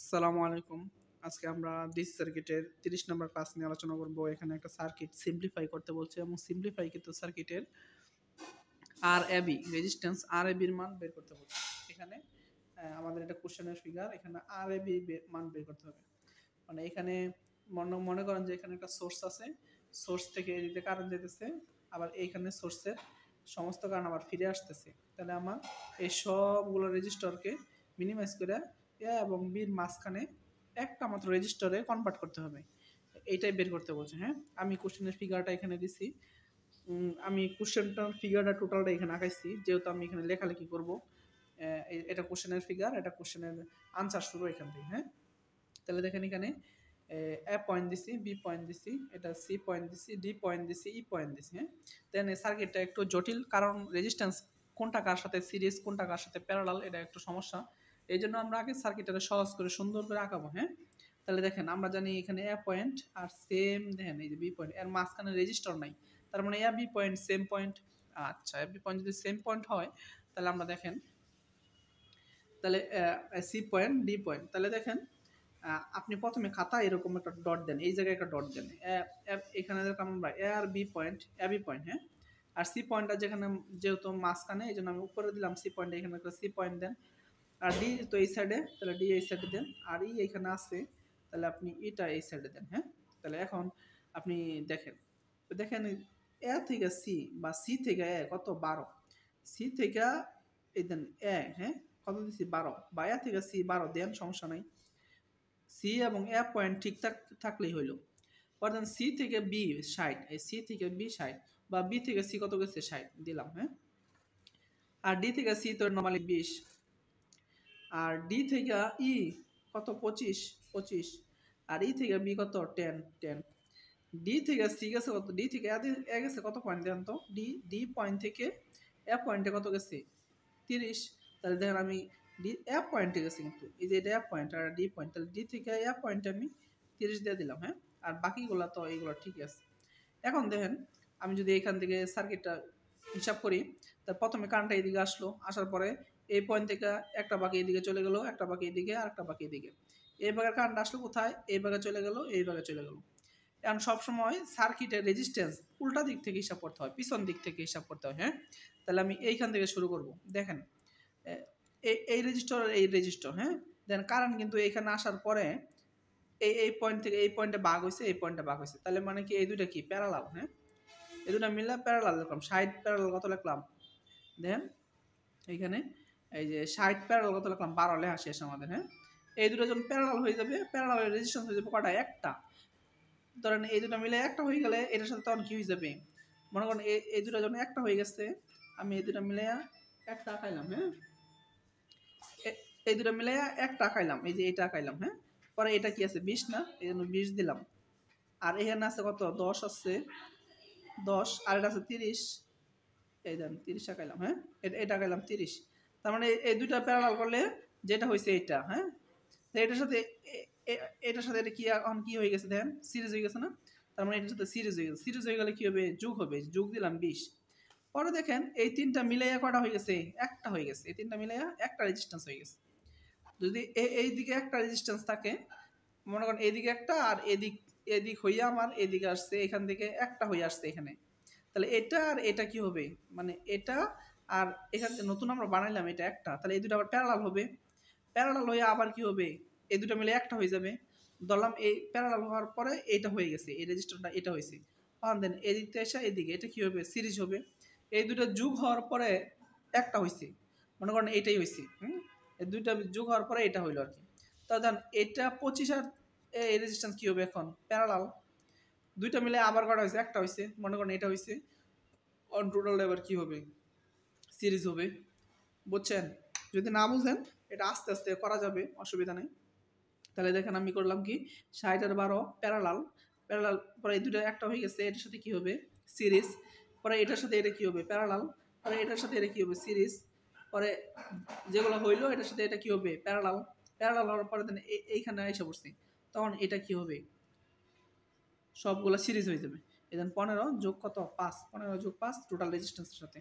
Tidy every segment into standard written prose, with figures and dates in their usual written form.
আসসালামু আলাইকুম। আজকে আমরা ডিসি সার্কিটের ৩০ নম্বর ক্লাস নিয়ে আলোচনা করব। এখানে একটা সার্কিট সিম্পলিফাই করতে বলছে এবং সিম্পলিফাই কিন্তু সার্কিটের Rab রেজিস্ট্যান্স Rab এর মান বের করতে বলছে। এখানে আমাদের এটা কোশ্চেনের ফিগার, এখানে Rab মান বের করতে হবে। মানে এখানে মনে করেন যে এখানে একটা সোর্স আছে, সোর্স থেকে এদিকে কারেন্ট যেতেছে, আবার এইখানে সোর্সের সমস্ত কারেন্ট আবার ফিরে আসতেছে। তাহলে আমার এই সবগুলো রেজিস্টরকে মিনিমাইজ করে এ এবং বির মাঝখানে একটা মাত্র রেজিস্টরে কনভার্ট করতে হবে। এইটাই বের করতে বলছে। হ্যাঁ, আমি কোশ্চেনের ফিগারটা এখানে দিছি। আমি কোশ্চেনটার ফিগারটা টোটালটা এখানে আঁকাইছি, যেহেতু আমি এখানে লেখালেখি করব। এটা কোশ্চেনের ফিগার, এটা কোশ্চেনের আনসার শুরু এখান থেকে। হ্যাঁ, তাহলে দেখেন এখানে এ পয়েন্ট দিছি, বি পয়েন্ট দিছি, এটা সি পয়েন্ট দিছি, ডি পয়েন্ট দিছি, ই পয়েন্ট দিছি। হ্যাঁ, দেন এই সার্কিটটা একটু জটিল, কারণ রেজিস্ট্যান্স কোনটা কার সাথে সিরিজ, কোনটা কার সাথে প্যারালাল, এটা একটু সমস্যা। এই জন্য আমরা আগে সার্কিটটাকে সহজ করে সুন্দর করে আঁকাবো। হ্যাঁ, তাহলে দেখেন আমরা জানি এখানে এ পয়েন্ট আর সেম, দেখেন এই যে বি পয়েন্ট, এর মাঝখানে রেজিস্টার নাই, তার মানে A B point same point. আচ্ছা, এ বি পয়েন্ট যদি সেম পয়েন্ট হয়, তাহলে আমরা দেখেন, তাহলে সি পয়েন্ট, ডি পয়েন্ট, তাহলে দেখেন আপনি প্রথমে খাতা এরকম একটা ডট দেন, এই জায়গায় একটা ডট দেন। এখানে দেখলাম আমরা এ আর B point, A B point. হ্যাঁ, আর সি পয়েন্টটা যেখানে যেহেতু মাঝখানে, এই জন্য আমি উপরে দিলাম সি পয়েন্ট, এখানে একটা সি পয়েন্ট দেন। আর ডি তো এই সাইডে, তাহলে ডি এই সাইডে দেন। আর ই এখানে আছে, তাহলে আপনি ইটা এই সাইডে দেন। হ্যাঁ, তাহলে এখন আপনি দেখেন, তো দেখেন এ থেকে সি বা সি থেকে এ কত, 12। সি থেকে এই দেন এ, হ্যাঁ, কত দিচ্ছি, 12, বা এ থেকে সি 12 দেন, সমস্যা নাই। সি এবং এ পয়েন্ট ঠিক থাকলেই হইল। পরে সি থেকে বি 60, এই সি থেকে বি 60, বা বি থেকে সি কত গেছে, 60 দিলাম। হ্যাঁ, আর ডি থেকে সি তো নর্মালি 20, আর ডি থেকে ই কত, 25, 25, আর ই থেকে বি কত, 10, 10। ডি থেকে সি গেছে কত, ডি থেকে এ গেছে কত পয়েন্ট দেন তো, ডি ডি পয়েন্ট থেকে এ পয়েন্টে কত গেছে, 30। তাহলে দেখেন আমি ডি এ পয়েন্টে গেছি, কিন্তু এই যে এটা এ পয়েন্ট আর ডি পয়েন্ট, তাহলে ডি থেকে এ পয়েন্টে আমি 30 দিয়ে দিলাম। হ্যাঁ, আর বাকিগুলো তো এইগুলো ঠিকই আছে। এখন দেখেন, আমি যদি এখান থেকে সার্কিটটা হিসাব করি, তার প্রথমে কারেন্টটা এদিকে আসলো, আসার পরে এই পয়েন্ট থেকে একটা বাকি এদিকে চলে গেল, একটা বাকি এদিকে, আর একটা বাকি এদিকে। এই ভাগের কারেন্ট আসলো কোথায়, এই ভাগে চলে গেল, এই ভাগে চলে গেল। এখন সবসময় সার্কিটের রেজিস্ট্যান্স উল্টা দিক থেকে হিসাব করতে হয়, পিছন দিক থেকে হিসাব করতে হয়। হ্যাঁ, তাহলে আমি এইখান থেকে শুরু করব। দেখেন এই রেজিস্টর, এই রেজিস্টর। হ্যাঁ, দেন কারেন্ট কিন্তু এইখানে আসার পরে এই পয়েন্ট থেকে এই পয়েন্টে ভাগ হয়েছে, এই পয়েন্টে ভাগ হয়েছে, তাহলে মানে কি এই দুইটা কি প্যারালাল। হ্যাঁ, এই দুটা মিলে প্যারালাল লিখলাম। 60 প্যারালাল কত লিখলাম, দেন এইখানে এই যে 60 প্যারালাল কত লিখলাম, 12 লেখা শেষ আমাদের। হ্যাঁ, এই দুটো যখন প্যারালাল হয়ে যাবে, প্যারালাল রেজিস্ট্যান্স হয়ে যাবে কটা, একটা। ধরেন এই দুটো মিলে একটা হয়ে গেলে এটার সাথে তখন কি হয়ে যাবে, মনে করেন এই দুটো যখন একটা হয়ে গেছে, আমি এই দুটো মিলে একটা খাইলাম। হ্যাঁ, এই দুটো মিলে একটা খাইলাম, এই যে এটা খাইলাম। হ্যাঁ, পরে এটা কি আছে, 20 না, এই জন্য 20 দিলাম। আর এখানে আছে কত, 10 আছে, 10, আর এটা আছে 30, এই দেন 30 খাইলাম। হ্যাঁ, এটা খাইলাম 30। তার মানে এই দুইটা প্যারালাল করলে যেটা হয়েছে এটা। হ্যাঁ, তো এটার সাথে এটার সাথে এটা কি এখন কি হয়ে গেছে, দেখেন সিরিজ হয়ে গেছে না। তার মানে এটার সাথে সিরিজ হয়ে গেছে, সিরিজ হয়ে গেলে কি হবে, যোগ হবে, যোগ দিলাম 20। পরে দেখেন এই তিনটা মিলাইয়া কটা হয়ে গেছে, একটা হয়ে গেছে। এই তিনটা মিলাইয়া একটা রেজিস্ট্যান্স হয়ে গেছে। যদি এই দিকে একটা রেজিস্ট্যান্স থাকে, মনে করেন এদিকে একটা, আর এদিক হইয়া আমার এদিকে আসছে, এখান থেকে একটা হয়ে আসছে এখানে, তাহলে এটা আর এটা কি হবে, মানে এটা আর এখান থেকে নতুন আমরা বানাইলাম এটা একটা, তাহলে এই দুটো আবার প্যারালাল হবে। প্যারালাল হয়ে আবার কি হবে, এই দুটো মিলে একটা হয়ে যাবে। ধরলাম এই প্যারালাল হওয়ার পরে এইটা হয়ে গেছে, এই রেজিস্টারটা এটা হয়েছে। দেন এদিক থেকে এসে এদিকে এটা কি হবে, সিরিজ হবে। এই দুটো যোগ হওয়ার পরে একটা হয়েছে, মনে করেন এইটাই হয়েছে। এই দুইটা যোগ হওয়ার পরে এটা হইলো আর কি। তা দেন এটা 25 আর এই রেজিস্ট্যান্স কি হবে, এখন প্যারালাল। দুইটা মিলে আবার কটা হয়েছে, একটা হয়েছে, মনে করেন এটা হয়েছে। অন টোটাল এবার কি হবে, সিরিজ হবে। বুঝছেন? যদি না বুঝেন, এটা আস্তে আস্তে করা যাবে, অসুবিধা নেই। তাহলে দেখেন আমি করলাম কি, 60 আর 12 প্যারালাল, প্যারালাল, পরে এই দুটো একটা হয়ে গেছে, এটার সাথে কি হবে, সিরিজ। পরে এটার সাথে এটা কি হবে, প্যারালাল। পরে এটার সাথে এটা কি হবে, সিরিজ। পরে যেগুলো হইলো এটার সাথে এটা কি হবে, প্যারালাল। প্যারালাল হওয়ার পরে দেন এইখানে এসে পড়ছি, তখন এটা কি হবে, সবগুলো সিরিজ হয়ে যাবে। এখানে 15 যোগ কত, 5, 15 যোগ 5 টোটাল রেজিস্ট্যান্সের সাথে।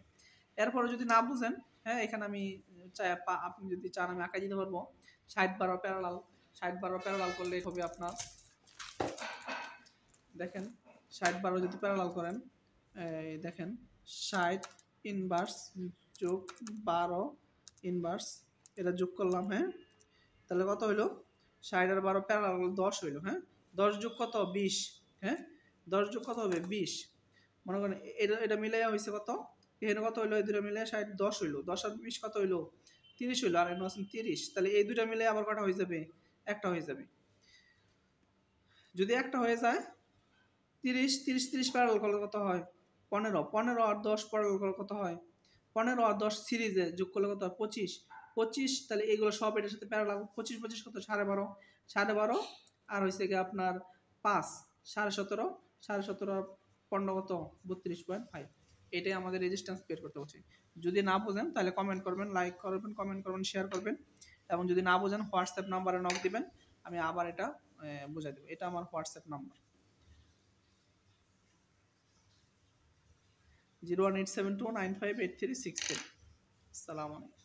এরপরে যদি না বুঝেন, হ্যাঁ, এখানে আমি চাই, আপনি যদি চান আমি আঁকাই দিতে পারবো। 60 12 প্যারালাল, 60 12 প্যারালাল করলে হবে আপনার, দেখেন 60 12 যদি প্যারালাল করেন, এই দেখেন 60 ইনভার্স যোগ 12 ইনভার্স, এটা যোগ করলাম, হ্যাঁ, তাহলে কত হইলো? 60 আর 12 প্যারালাল 10 হইলো, হ্যাঁ, 10 যোগ কত? 20, হ্যাঁ, 10 যোগ কত হবে? 20। মনে করেন এটা এটা মিলাইয়া হয়েছে কত? এখানে কত হইলো? এই দুটো মিলাইয়া 60 10 হইলো, 10 আর 20 কত হইলো? 30 হইলো, আর এখানে আছে 30, তাহলে এই দুটো মিলে আবার কটা হয়ে যাবে? একটা হয়ে যাবে। যদি একটা হয়ে যায়, 30 30 30 প্যারালাল করলে কত হয়? 15 15 আর 10 প্যারালাল করলে কত হয়? 15 আর 10 সিরিজে যোগ করলে কত হয়? 25 25, তাহলে এগুলো সব এটার সাথে প্যারালাল। 25 25 কত? 12.5 12.5, আর হয়েছে গিয়ে আপনার 5 17.5 17.5 আর 15 কত? 32.5। এটাই আমাদের রেজিস্ট্যান্স বের করতে বলছে। যদি না বোঝেন তাহলে কমেন্ট করবেন, লাইক করবেন, কমেন্ট করবেন, শেয়ার করবেন, এবং যদি না বোঝেন হোয়াটসঅ্যাপ নাম্বারে নক দিবেন, আমি আবার এটা বুঝাই দেবো। এটা আমার হোয়াটসঅ্যাপ নাম্বার 01872958363। আসসালামু আলাইকুম।